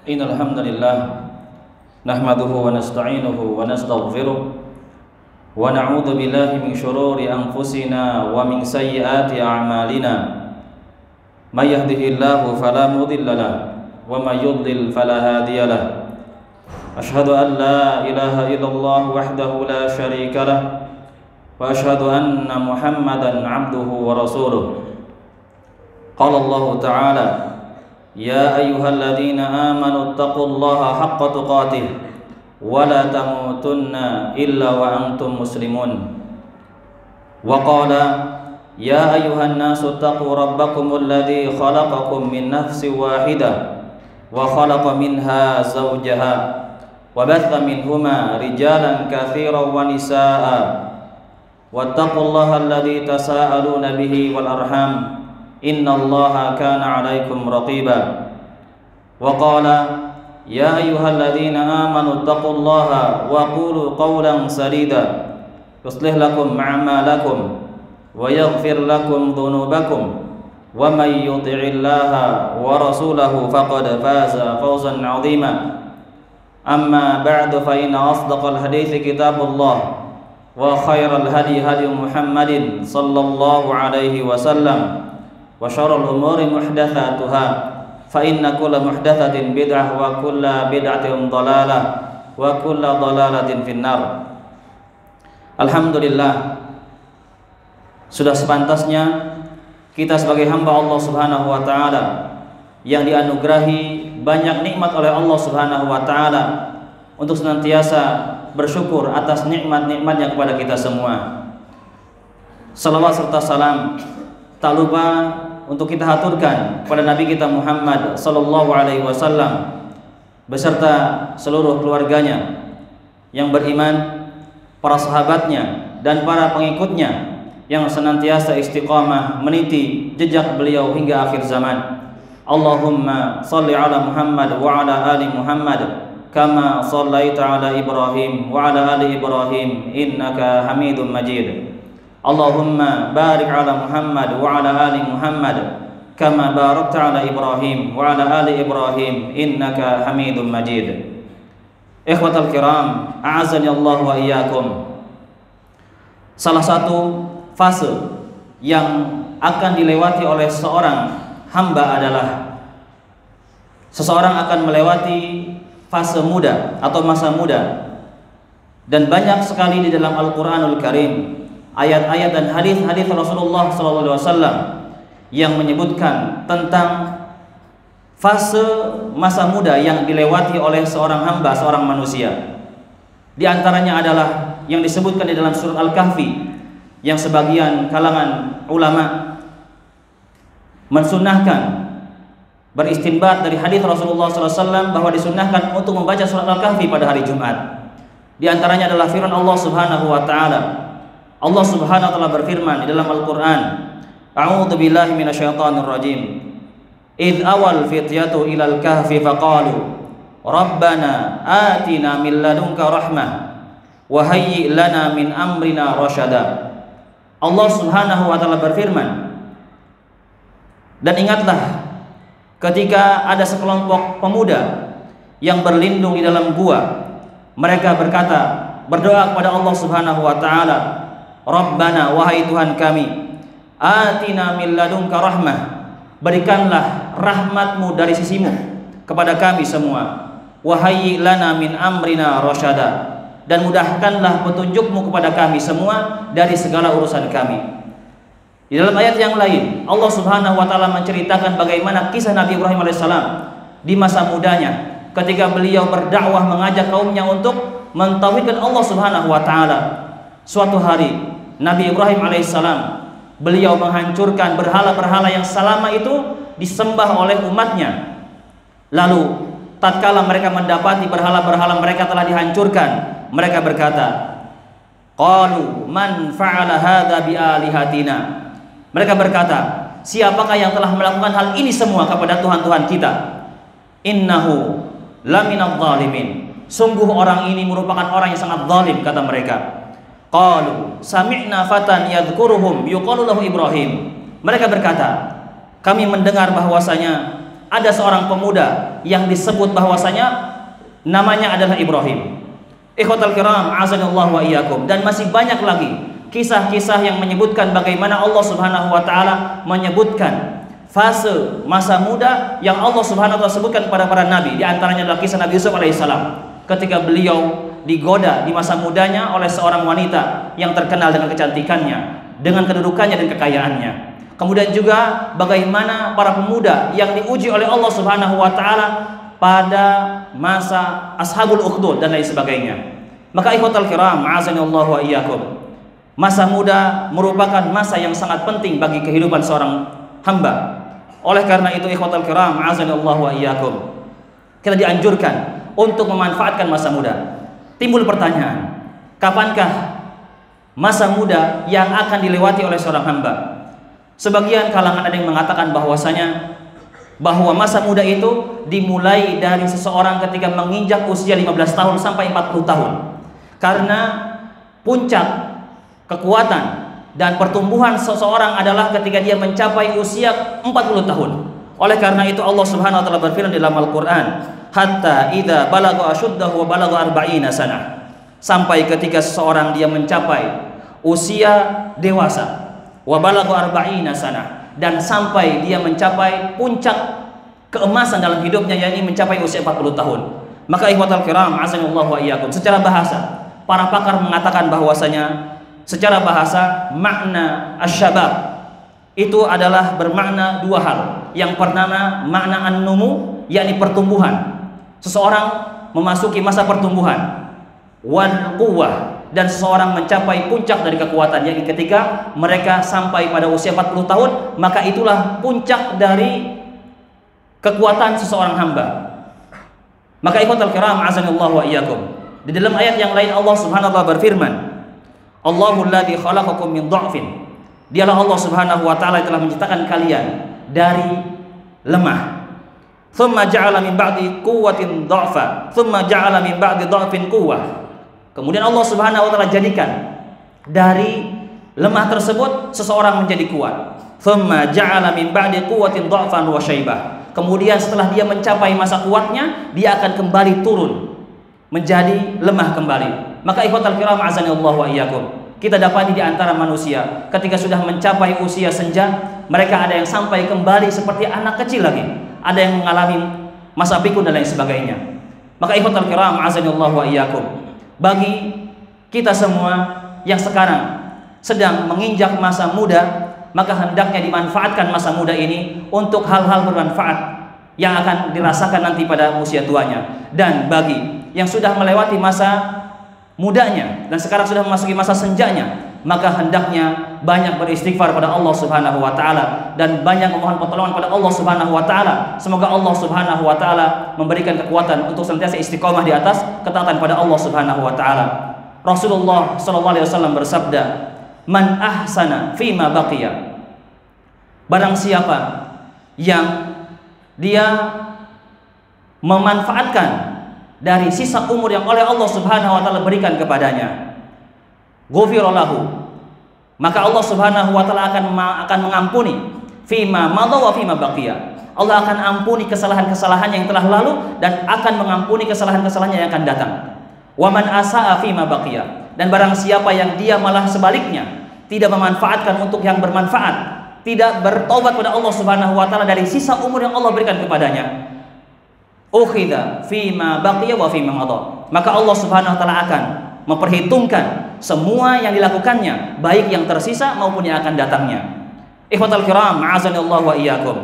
Innal hamdalillah nahmaduhu wa nasta'inuhu wa nastaghfiruh wa na'udzu billahi min shururi anfusina wa min sayyiati a'malina. May yahdihillahu fala mudilla lahu wa may yudlil fala hadiya lahu. Ashhadu an la ilaha illallah wahdahu la syarika lahu wa ashhadu anna Muhammadan 'abduhu wa rasuluh. Qala Allah ta'ala: Ya ayyuhalladzina amanu taqullaha haqqa tuqatih wa la tamutunna illa wa antum muslimun. Wa qala: Ya ayyuhan nasu taqu rabbakumul ladzi khalaqakum min nafsin wahidah wa khalaqa minha zawjaha wa batha minhuma rijalan katsiran wa nisaa'a wattaqullaha alladzi tasaaluna bihi wal arham innallaha kana 'alaikum raqiba. Wa qala: Ya ayyuhalladzina amanu taqullaha wa qulu qawlan sadida yuslih lakum a'malakum wa yaghfir lakum dhunubakum wa may yuti'illaha wa rasulahu faqad faza fawzan 'azima. Amma ba'du, fa inna asdaqal hadithi kitabullah wa khairal hadi hadi Muhammadin sallallahu alaihi wasallam wa syarrul umuri muhdatsatuha fa inna kulla muhdatsatin bid'ah wa kulla bid'atin dhalalah wa kulla dhalalatin finnar. Alhamdulillah, sudah sepantasnya kita sebagai hamba Allah Subhanahu wa taala yang dianugerahi banyak nikmat oleh Allah Subhanahu wa taala untuk senantiasa bersyukur atas nikmat-nikmatnya kepada kita semua. Salawat serta salam tak lupa untuk kita haturkan kepada Nabi kita Muhammad sallallahu alaihi wasallam beserta seluruh keluarganya yang beriman, para sahabatnya dan para pengikutnya yang senantiasa istiqamah meniti jejak beliau hingga akhir zaman. Allahumma salli ala Muhammad wa ala ali Muhammad kama sallaita ala Ibrahim wa ala ali Ibrahim innaka Hamidum Majid. Allahumma barik ala Muhammad wa ala ali Muhammad kama barakta ala Ibrahim wa ala ali Ibrahim innaka Hamidum Majid. Ikhwatal kiram, a'azzani Allah wa iyyakum. Salah satu fase yang akan dilewati oleh seorang hamba adalah seseorang akan melewati fase muda atau masa muda. Dan banyak sekali di dalam Al-Qur'anul Karim ayat-ayat dan hadis-hadis Rasulullah SAW yang menyebutkan tentang fase masa muda yang dilewati oleh seorang hamba, seorang manusia. Di antaranya adalah yang disebutkan di dalam surat Al-Kahfi, yang sebagian kalangan ulama mensunahkan beristinbat dari hadis Rasulullah SAW bahwa disunahkan untuk membaca surat Al-Kahfi pada hari Jumat. Di antaranya adalah firman Allah Subhanahu wa taala. Allah Subhanahu wa taala berfirman di dalam Al-Qur'an, A'udzu billahi minasyaitonir rajim. Idz awal fityatu ilal kahfi faqalu Rabbana atina min ladunka rahmah wa hayyi lana min amrina rasyada. Allah Subhanahu wa taala berfirman, dan ingatlah ketika ada sekelompok pemuda yang berlindung di dalam gua, mereka berkata, berdoa kepada Allah Subhanahu wa taala, Rabbana, wahai Tuhan kami, atina min ladunka rahmah, berikanlah rahmatmu dari sisimu kepada kami semua, wahai lana min amrina rasyada, dan mudahkanlah petunjukmu kepada kami semua dari segala urusan kami. Di dalam ayat yang lain, Allah Subhanahu wa taala menceritakan bagaimana kisah Nabi Ibrahim alaihissalam di masa mudanya ketika beliau berdakwah mengajak kaumnya untuk mentauhidkan Allah Subhanahu wa taala. Suatu hari Nabi Ibrahim alaihissalam beliau menghancurkan berhala-berhala yang selama itu disembah oleh umatnya. Lalu tatkala mereka mendapati berhala-berhala mereka telah dihancurkan, mereka berkata, qalu man fa'ala hadza bi alihatina. Mereka berkata, siapakah yang telah melakukan hal ini semua kepada Tuhan-Tuhan kita? Innahu laminadh dhalimin. Sungguh orang ini merupakan orang yang sangat zalim, kata mereka. Qalu sami'na fatan yadhkuruhum yuqalu lahu Ibrahim. Mereka berkata, kami mendengar bahwasanya ada seorang pemuda yang disebut bahwasanya namanya adalah Ibrahim. Ikhwatal kiram, azanillahu wa iyyakum. Dan masih banyak lagi kisah-kisah yang menyebutkan bagaimana Allah Subhanahu wa taala menyebutkan fase masa muda yang Allah Subhanahu wa taala sebutkan kepada para nabi. Di antaranya adalah kisah Nabi Yusuf alaihissalam ketika beliau digoda di masa mudanya oleh seorang wanita yang terkenal dengan kecantikannya, dengan kedudukannya dan kekayaannya. Kemudian juga bagaimana para pemuda yang diuji oleh Allah Subhanahu wa taala pada masa Ashabul Ukhdud dan lain sebagainya. Maka ikhwatal kiram, azanillahu wa iyyakum. Masa muda merupakan masa yang sangat penting bagi kehidupan seorang hamba. Oleh karena itu ikhwatal kiram, azanillahu wa iyyakum, kita dianjurkan untuk memanfaatkan masa muda. Timbul pertanyaan, kapankah masa muda yang akan dilewati oleh seorang hamba? Sebagian kalangan ada yang mengatakan bahwa masa muda itu dimulai dari seseorang ketika menginjak usia 15 tahun sampai 40 tahun. Karena puncak kekuatan dan pertumbuhan seseorang adalah ketika dia mencapai usia 40 tahun. Oleh karena itu Allah Subhanahu wa taala berfirman dalam Al-Qur'an, hatta idza balagha ashuddahu wa balagha 40 sanah. Sampai ketika seseorang dia mencapai usia dewasa, wa balagha 40 sanah, dan sampai dia mencapai puncak keemasan dalam hidupnya, yakni mencapai usia 40 tahun. Maka ikhwatal kiram, azanillahu wa iyyakum, secara bahasa para pakar mengatakan bahwasanya secara bahasa makna asyabab itu adalah bermakna dua hal. Yang pertama makna an-numu, yakni pertumbuhan. Seseorang memasuki masa pertumbuhan, wal quwwah, dan seseorang mencapai puncak dari kekuatan, yakni ketika mereka sampai pada usia 40 tahun, maka itulah puncak dari kekuatan seseorang hamba. Maka ikhwatal kiram, azanillahu wa iyyakum, di dalam ayat yang lain Allah Subhanahu wa taala berfirman, Allahul ladzi khalaqakum min dha'fin. Dialah Allah Subhanahu wa taala yang telah menciptakan kalian dari lemah. Tsumma ja'ala min ba'di quwwatin dha'fa, tsumma ja'ala min ba'di dha'fin quwwah. Kemudian Allah Subhanahu wa taala jadikan dari lemah tersebut seseorang menjadi kuat. Tsumma ja'ala min ba'di quwwatin dha'fan wa syaibah. Kemudian setelah dia mencapai masa kuatnya, dia akan kembali turun menjadi lemah kembali. Maka ikhwatal kiram, azanillahu wa iyyakum, kita dapati di antara manusia ketika sudah mencapai usia senja, mereka ada yang sampai kembali seperti anak kecil lagi, ada yang mengalami masa pikun dan lain sebagainya. Maka ikhwatal kiram, azanillahu wa iyyakum, bagi kita semua yang sekarang sedang menginjak masa muda, maka hendaknya dimanfaatkan masa muda ini untuk hal-hal bermanfaat yang akan dirasakan nanti pada usia tuanya. Dan bagi yang sudah melewati masa mudanya dan sekarang sudah memasuki masa senjanya, maka hendaknya banyak beristighfar pada Allah Subhanahu wa taala dan banyak memohon pertolongan pada Allah Subhanahu wa taala. Semoga Allah Subhanahu wa taala memberikan kekuatan untuk senantiasa istiqomah di atas ketaatan pada Allah Subhanahu wa taala. Rasulullah sallallahu alaihi wasallam bersabda, "Man ahsana fima baqiya." Barang siapa yang dia memanfaatkan dari sisa umur yang oleh Allah Subhanahu wa taala berikan kepadanya, ghufira lahu, maka Allah Subhanahu wa taala akan mengampuni fima madha wa fima baqiya. Allah akan ampuni kesalahan-kesalahannya yang telah lalu dan akan mengampuni kesalahan-kesalahannya yang akan datang. Wa man asaa fima baqiya, dan barang siapa yang dia malah sebaliknya tidak memanfaatkan untuk yang bermanfaat, tidak bertobat pada Allah Subhanahu wa taala dari sisa umur yang Allah berikan kepadanya, ukhidha fima baqiya wa fima madha, maka Allah Subhanahu wa taala akan memperhitungkan semua yang dilakukannya, baik yang tersisa maupun yang akan datangnya. Ikhwatal kiram, a'azanillahu wa iyyakum,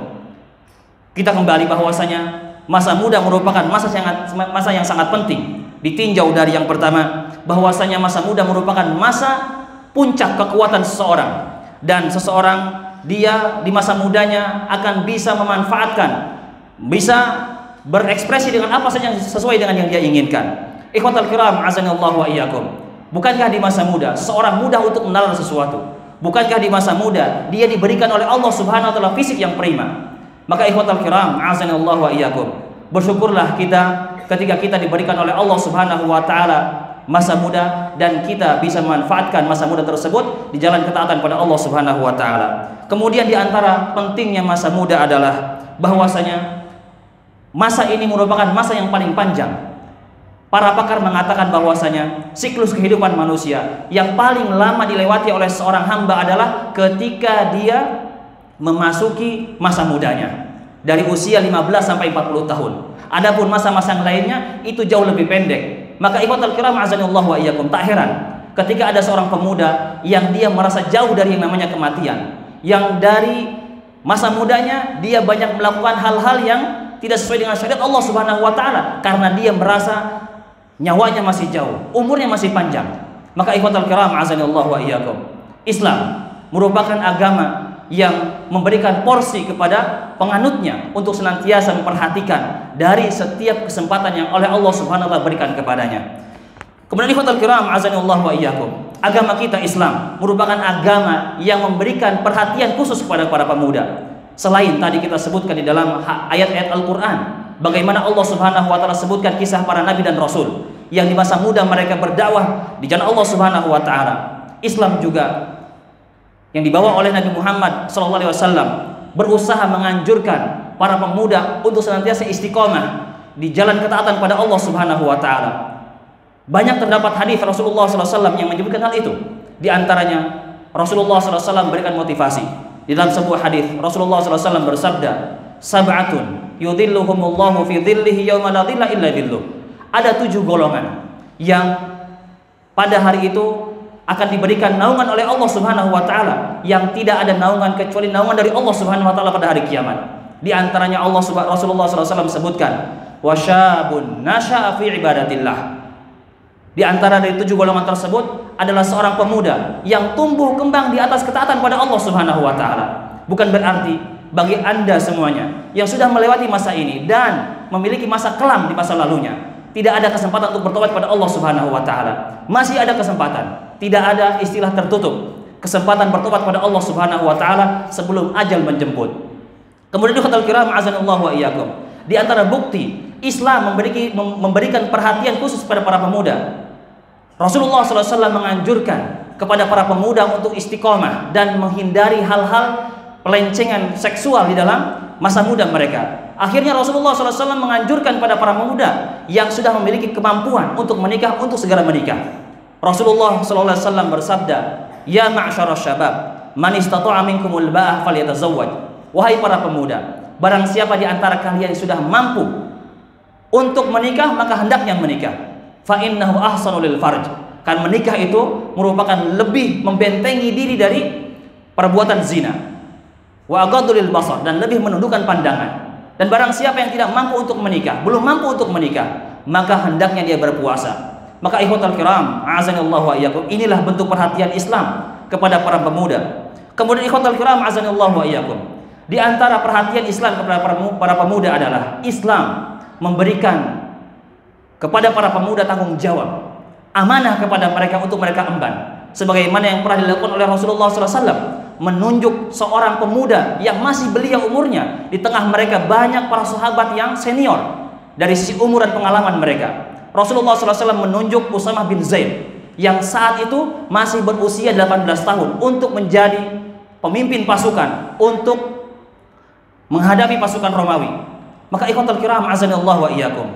kita kembali bahwasanya masa muda merupakan masa yang sangat penting. Ditinjau dari yang pertama, bahwasanya masa muda merupakan masa puncak kekuatan seseorang, dan seseorang dia di masa mudanya akan bisa memanfaatkan, bisa berekspresi dengan apa saja sesuai dengan yang dia inginkan. Ikhwatal kiram, azanillahu wa iyyakum, bukankah di masa muda seorang mudah untuk menalar sesuatu? Bukankah di masa muda dia diberikan oleh Allah Subhanahu wa taala fisik yang prima? Maka ikhwatal kiram, azanillahu wa iyyakum, bersyukurlah kita ketika kita diberikan oleh Allah Subhanahu wa taala masa muda dan kita bisa memanfaatkan masa muda tersebut di jalan ketaatan pada Allah Subhanahu wa taala. Kemudian di antara pentingnya masa muda adalah bahwasanya Masa ini merupakan masa yang paling panjang. Para pakar mengatakan bahwasanya siklus kehidupan manusia yang paling lama dilewati oleh seorang hamba adalah ketika dia memasuki masa mudanya, dari usia 15 sampai 40 tahun. Adapun masa-masa yang lainnya itu jauh lebih pendek. Maka ikhwatal kiram azanillahu wa iyyakum, tak heran ketika ada seorang pemuda yang dia merasa jauh dari yang namanya kematian, yang dari masa mudanya dia banyak melakukan hal-hal yang tidak sesuai dengan syariat Allah Subhanahu wa taala karena dia merasa nyawanya masih jauh, umurnya masih panjang. Maka ikhwatal kiram azanillahu wa iyyakum, Islam merupakan agama yang memberikan porsi kepada penganutnya untuk senantiasa memperhatikan dari setiap kesempatan yang oleh Allah Subhanahu wa taala berikan kepadanya. Kemudian ikhwatal kiram azanillahu wa iyyakum, agama kita Islam merupakan agama yang memberikan perhatian khusus kepada para pemuda. Selain tadi kita sebutkan di dalam ayat-ayat Al-Qur'an bagaimana Allah Subhanahu wa taala sebutkan kisah para nabi dan rasul yang di masa muda mereka berdakwah di jalan Allah Subhanahu wa taala. Islam juga yang dibawa oleh Nabi Muhammad SAW berusaha menganjurkan para pemuda untuk senantiasa istiqomah di jalan ketaatan pada Allah Subhanahu wa taala. Banyak terdapat hadis Rasulullah SAW yang menyebutkan hal itu. Di antaranya Rasulullah SAW memberikan motivasi. Di dalam sebuah hadis Rasulullah SAW bersabda, "Sab'atun yudhilluhumullahu fi dhillihi yauma la dhilla illa dhilluh." Ada 7 golongan yang pada hari itu akan diberikan naungan oleh Allah Subhanahu wa taala yang tidak ada naungan kecuali naungan dari Allah Subhanahu wa taala pada hari kiamat. Di antaranya Rasulullah SAW sebutkan, "Wasyabun nasya'a fi ibadatillah." Di antara dari 7 golongan tersebut adalah seorang pemuda yang tumbuh kembang di atas ketaatan pada Allah Subhanahu wa taala. Bukan berarti bagi Anda semuanya yang sudah melewati masa ini dan memiliki masa kelam di masa lalunya tidak ada kesempatan untuk bertobat pada Allah Subhanahu wa taala. Masih ada kesempatan. Tidak ada istilah tertutup. Kesempatan bertobat pada Allah Subhanahu wa taala sebelum ajal menjemput. Kemudian ikhwatal kiram azanillahu wa iyyakum, di antara bukti Islam memberikan perhatian khusus pada para pemuda. Rasulullah SAW menganjurkan kepada para pemuda untuk istiqomah dan menghindari hal-hal pelencengan seksual di dalam masa muda mereka. Akhirnya Rasulullah SAW menganjurkan pada para pemuda yang sudah memiliki kemampuan untuk menikah untuk segera menikah. Rasulullah SAW bersabda, "Ya ma'syarasy syabab, man istata'a minkumul ba'ah falyatazawwaj." Wahai para pemuda, barang siapa di antara kalian sudah mampu untuk menikah maka hendaknya menikah. Fa innahu ahsanu lil farj. Kan menikah itu merupakan lebih membentengi diri dari perbuatan zina. Wa aghaddu lil basar, dan lebih menundukkan pandangan. Dan barang siapa yang tidak mampu untuk menikah, belum mampu untuk menikah, maka hendaknya dia berpuasa. Maka ikhwatal kiram azanillahu wa iyyakum, inilah bentuk perhatian Islam kepada para pemuda. Kemudian ikhwatal kiram azanillahu wa iyyakum, di antara perhatian Islam kepada para pemuda adalah Islam memberikan kepada para pemuda tanggung jawab, amanah kepada mereka untuk mereka emban. Sebagaimana yang pernah dilakukan oleh Rasulullah SAW, menunjuk seorang pemuda yang masih belia umurnya. Di tengah mereka banyak para sahabat yang senior dari sisi umur dan pengalaman mereka. Rasulullah SAW menunjuk Usamah bin Zaid yang saat itu masih berusia 18 tahun untuk menjadi pemimpin pasukan untuk menghadapi pasukan Romawi. Maka ikhwatul kiram azanillahu wa iyyakum,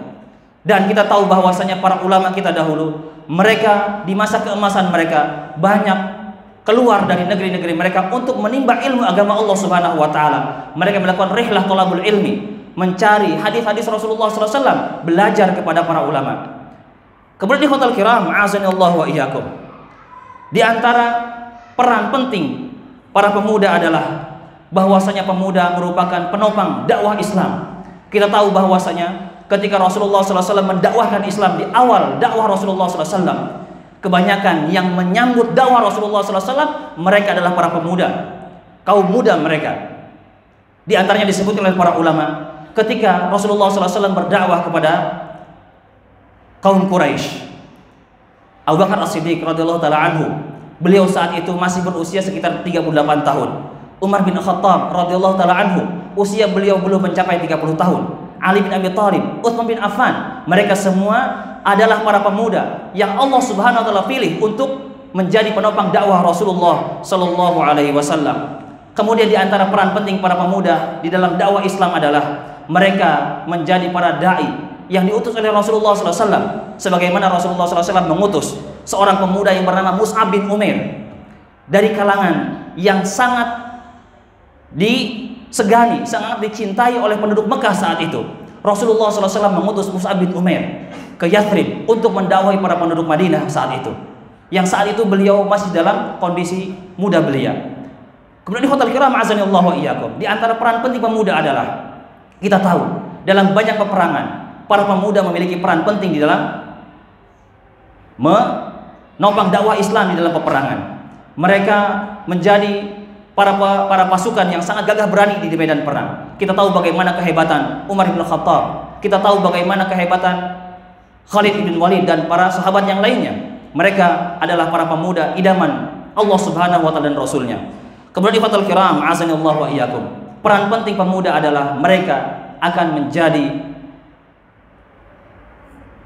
dan kita tahu bahwasanya para ulama kita dahulu, mereka di masa keemasan mereka banyak keluar dari negeri-negeri mereka untuk menimba ilmu agama Allah Subhanahu wa taala. Mereka melakukan rihlah thalabul ilmi, mencari hadis-hadis Rasulullah SAW, belajar kepada para ulama. Kemudian ikhwatul kiram azanillahu wa iyyakum, di antara peran penting para pemuda adalah bahwasanya pemuda merupakan penopang dakwah Islam. Kita tahu bahwasanya ketika Rasulullah SAW mendakwahkan Islam di awal dakwah Rasulullah SAW, kebanyakan yang menyambut dakwah Rasulullah SAW mereka adalah para pemuda, kaum muda mereka. Di antaranya disebut oleh para ulama ketika Rasulullah SAW berdakwah kepada kaum Quraisy, Abu Bakar As-Siddiq radhiyallahu taala anhu, beliau saat itu masih berusia sekitar 38 tahun. Umar bin Khattab radhiyallahu taala anhu, usia beliau belum mencapai 30 tahun. Ali bin Abi Thalib, Utsman bin Affan, mereka semua adalah para pemuda yang Allah Subhanahu wa taala pilih untuk menjadi penopang dakwah Rasulullah sallallahu alaihi wasallam. Kemudian di antara peran penting para pemuda di dalam dakwah Islam adalah mereka menjadi para dai yang diutus oleh Rasulullah SAW, sebagaimana Rasulullah SAW mengutus seorang pemuda yang bernama Mus'ab bin Umair dari kalangan yang sangat disegani, sangat dicintai oleh penduduk Mekah saat itu. Rasulullah SAW mengutus Mus'ab bin Umair ke Yathrib untuk mendakwai para penduduk Madinah saat itu, yang saat itu beliau masih dalam kondisi muda belia. Kemudian ikhwatal kiram azanillahu wa iyyakum, di antara peran penting pemuda adalah, kita tahu dalam banyak peperangan para pemuda memiliki peran penting di dalam menopang dakwah Islam di dalam peperangan. Mereka menjadi para pasukan yang sangat gagah berani di medan perang. Kita tahu bagaimana kehebatan Umar bin Khattab, kita tahu bagaimana kehebatan Khalid bin Walid dan para sahabat yang lainnya. Mereka adalah para pemuda idaman Allah Subhanahu wa taala dan Rasulnya. Kemudian ikhwatul kiram azanillahu wa iyyakum, peran penting pemuda adalah mereka akan menjadi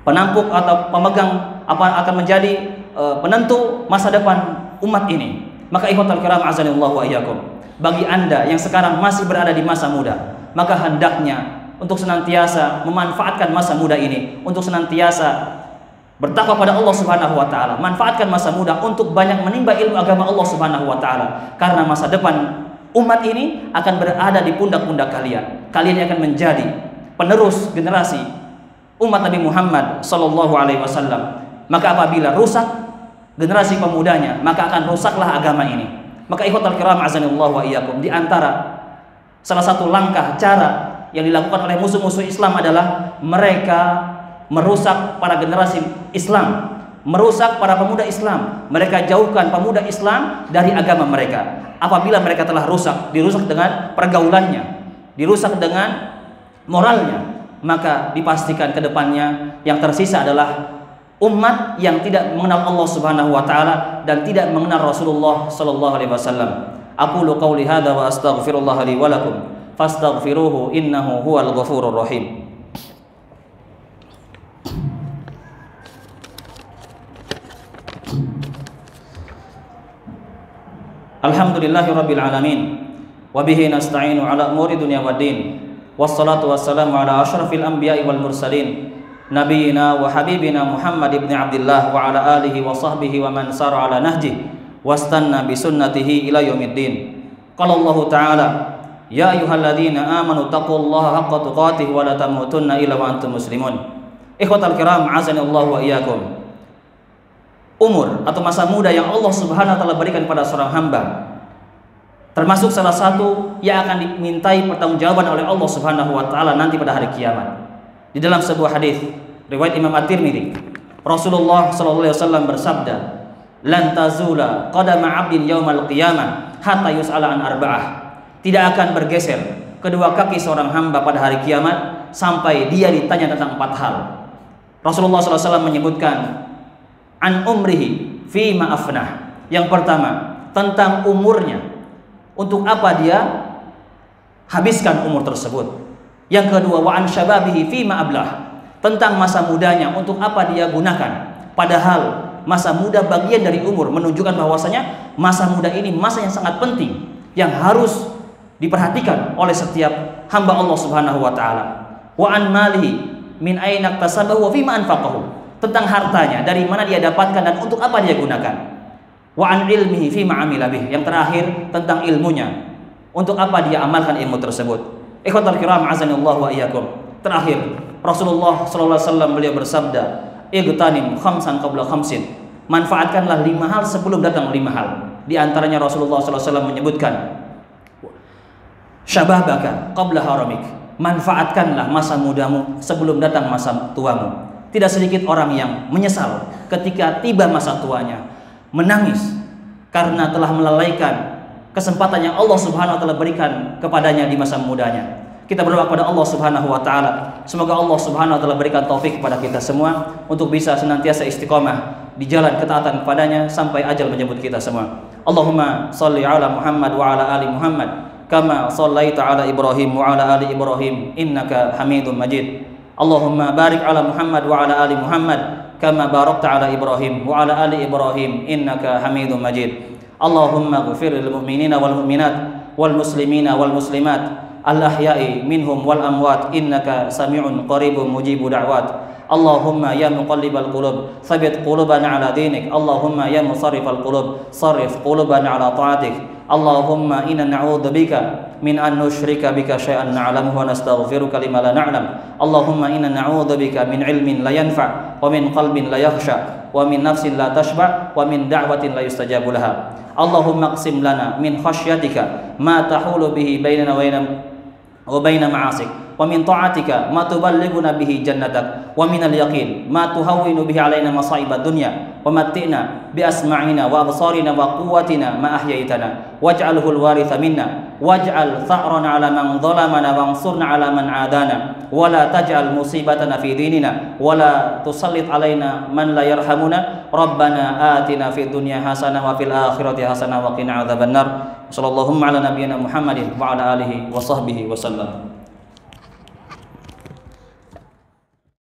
penampuk atau pemegang, akan menjadi penentu masa depan umat ini. Maka ikhwatul kiram azanillahu wa iyyakum, bagi Anda yang sekarang masih berada di masa muda, maka hendaknya untuk senantiasa memanfaatkan masa muda ini untuk senantiasa bertakwa pada Allah Subhanahu wa taala. Manfaatkan masa muda untuk banyak menimba ilmu agama Allah Subhanahu wa taala, karena masa depan umat ini akan berada di pundak-pundak kalian. Kalian akan menjadi penerus generasi umat Nabi Muhammad sallallahu alaihi wasallam. Maka apabila rusak generasi pemudanya, maka akan rusaklah agama ini. Maka ikhwatul kiram azanillahu wa iyyakum, di antara salah satu langkah cara yang dilakukan oleh musuh-musuh Islam adalah mereka merusak para generasi Islam, merusak para pemuda Islam. Mereka jauhkan pemuda Islam dari agama mereka. Apabila mereka telah rusak, dirusak dengan pergaulannya, dirusak dengan moralnya, maka dipastikan ke depannya yang tersisa adalah umat yang tidak mengenal Allah Subhanahu wa taala dan tidak mengenal Rasulullah sallallahu alaihi wasallam. Aqulu qauli hadza wa astaghfirullah li wa lakum fastaghfiruhu innahu huwal ghafurur rahim. Alhamdulillahirabbil alamin wa bihi nasta'inu ala umuri dunya waddin. Wassalatu wassalamu ala asyrafil anbiya'i wal mursalin nabiyina wa habibina Muhammad ibn Abdullah wa ala alihi wa sahbihi wa man sara ala nahjihi wastanna bi sunnatihi ila yaumiddin. Qala Allah ta'ala, ya ayyuhalladzina amanu taqullaha haqqa tuqatih wa la tamutunna illa wa antum muslimun. Ikhwatal kiram azanillahu wa iyyakum, umur atau masa muda yang Allah Subhanahu wa taala berikan pada seorang hamba termasuk salah satu yang akan dimintai pertanggungjawaban oleh Allah Subhanahu wa taala nanti pada hari kiamat. Di dalam sebuah hadis riwayat Imam At-Tirmidzi, Rasulullah sallallahu alaihi wasallam bersabda, "Lan tazula qadama 'abdin yaumal qiyamah hatta yus'ala an arba'ah." Tidak akan bergeser kedua kaki seorang hamba pada hari kiamat sampai dia ditanya tentang 4 hal. Rasulullah sallallahu alaihi wasallam menyebutkan an umrihi fi ma afnah. Yang pertama, tentang umurnya, untuk apa dia habiskan umur tersebut. Yang kedua, wa an syababihi fi ma ablah, tentang masa mudanya, untuk apa dia gunakan. Padahal masa muda bagian dari umur, menunjukkan bahwasanya masa muda ini masa yang sangat penting yang harus diperhatikan oleh setiap hamba Allah Subhanahu wa taala. Wa an malihi min aina iktasabahu wa fi ma anfaqahu, tentang hartanya, dari mana dia dapatkan dan untuk apa dia gunakan. Wa an ilmihi fi ma amila bih, yang terakhir tentang ilmunya, untuk apa dia amalkan ilmu tersebut. Ikhwatul kiram azanillahu wa iyyakum, terakhir Rasulullah sallallahu alaihi wasallam beliau bersabda, igtanim khamsan qabla khamsin, manfaatkanlah 5 hal sebelum datang 5 hal. Di antaranya Rasulullah sallallahu alaihi wasallam menyebutkan syababaka qabla haramik, manfaatkanlah masa mudamu sebelum datang masa tuamu. Tidak sedikit orang yang menyesal ketika tiba masa tuanya, menangis karena telah melalaikan kesempatan yang Allah Subhanahu wa taala berikan kepadanya di masa mudanya. Kita berdoa kepada Allah Subhanahu wa taala, semoga Allah Subhanahu wa taala berikan taufik kepada kita semua untuk bisa senantiasa istiqomah di jalan ketaatan kepadanya sampai ajal menjemput kita semua. Allahumma shalli ala Muhammad wa ala ali Muhammad kama shallaita ala Ibrahim wa ala ali Ibrahim innaka Hamidum Majid. Allahumma barik ala Muhammad wa ala ali Muhammad kama barakta ala Ibrahim wa ala ali Ibrahim innaka Hamidum Majid. Allahumma ighfir lil mu'minina wal mu'minat wal muslimina wal muslimat al-ahya'i minhum wal amwat innaka sami'un qaribun mujibu da'wat. Allahumma ya muqallibal qulub tsabbit qulubana ala dinik. Allahumma ya musarrifal qulub sarrif qulubana ala ta'atik. Allahumma inna na'udzubika min an nusyrika bika syai'an na'lamuhu wa nastaghfiruka lima la na'lam. Allahumma inna na'udzubika min ilmin la yanfa' wa min qalbin la yakhsha wa min nafsin la tashba' wa min da'watin la yustajabu laha. Allahumma qsim lana min khasyatika ma tahulu bihi bainana wa baina ma'asik wa min ta'atika ma tuballighuna bihi jannatak wa minal yaqin ma tuhawwinu bihi alaina masa'ibad dunya wa matti'na bi asma'ina wa absarina wa quwwatina ma ahyaitana waj'alhu al-waritha minna waj'al tha'rana 'ala man dhalamana wansurna 'ala man 'adana wa la taj'al musibatana fi dinina wa la tusallit 'alaina man la yarhamuna. Rabbana atina fid dunya hasanah wa fil akhirati hasanah wa qina adzabannar. Sallallahu ala nabiyyina Muhammadin wa ala alihi wa sahbihi wasallam.